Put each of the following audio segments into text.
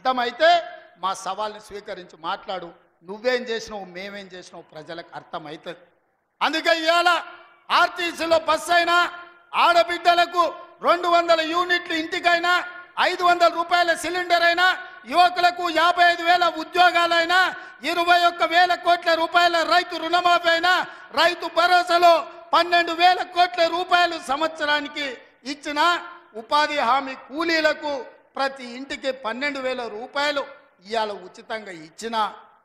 అర్థమైతే మా సవాల్ని స్వీకరించి మాట్లాడు. నువ్వేం చేసినావు, మేమేం చేసినావు ప్రజలకు అర్థమవుతుంది. అందుకే ఇవాళ ఆర్టీసీలో బస్సు అయినా, ఆడబిడ్డలకు 200 యూనిట్లు ఇంటికైనా, 500 రూపాయల సిలిండర్ అయినా, యువకులకు 55,000 ఉద్యోగాలైనా, 21,000 కోట్ల రూపాయల రైతు రుణమాఫీ అయినా, రైతు భరోసాలో 12,000 కోట్ల రూపాయలు సంవత్సరానికి ఇచ్చిన ఉపాధి హామీ కూలీలకు ప్రతి ఇంటికి 12,000 రూపాయలు ఇవాళ ఉచితంగా ఇచ్చిన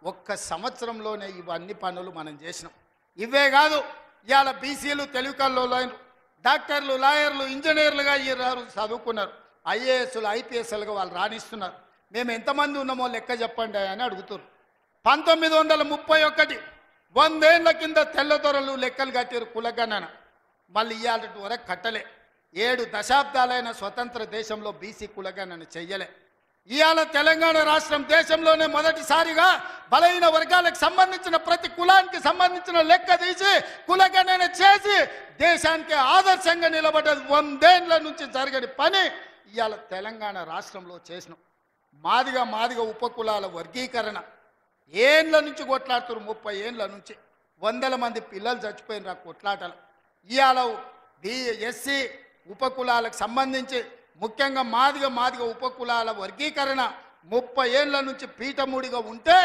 ఒక్క సంవత్సరంలోనే ఇవన్నీ పనులు మనం చేసినాం. ఇవే కాదు, ఇవాళ బీసీలు, తెలుగుకల్లోలైన డాక్టర్లు, లాయర్లు, ఇంజనీర్లుగా ఈ చదువుకున్నారు. ఐఏఎస్లు, ఐపీఎస్లుగా వాళ్ళు రాణిస్తున్నారు. మేము ఎంతమంది ఉన్నామో లెక్క చెప్పండి అని అడుగుతున్నారు. 1931 100 ఏళ్ల కింద తెల్లదొరలు లెక్కలు కట్టారు కులగణన. మళ్ళీ ఇవాళ వరకు కట్టలే. 7 దశాబ్దాలైన స్వతంత్ర దేశంలో బీసీ కులగణన చెయ్యలే. ఇవాళ తెలంగాణ రాష్ట్రం దేశంలోనే మొదటిసారిగా బలహీన వర్గాలకు సంబంధించిన ప్రతి కులానికి సంబంధించిన లెక్క తీసి కులగణన చేసి దేశానికి ఆదర్శంగా నిలబడ్డది. 100 ఏళ్ల నుంచి జరగని పని ఇవాళ తెలంగాణ రాష్ట్రంలో చేసినాం. మాదిగ ఉపకులాల వర్గీకరణ ఏండ్ల నుంచి కొట్లాడుతారు. 30 ఏండ్ల నుంచి వందల మంది పిల్లలు చచ్చిపోయిన కొట్లాటలు. ఇవాళ ఎస్సీ ఉపకులాలకు సంబంధించి ముఖ్యంగా మాదిగ ఉపకులాల వర్గీకరణ 30 ఏళ్ల నుంచి పీఠముడిగా ఉంటే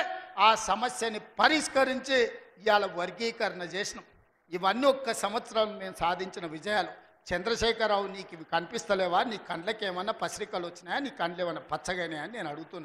ఆ సమస్యని పరిష్కరించి ఇవాళ వర్గీకరణ చేసినాం. ఇవన్నీ ఒక్క సంవత్సరం మేము సాధించిన విజయాలు. చంద్రశేఖరరావు, నీకు ఇవి కనిపిస్తలేవా? నీ కండ్లకి ఏమన్నా పసిరికలు వచ్చినాయా? నీ కండ్లు ఏమన్నా పచ్చగానే అని నేను అడుగుతున్నాను.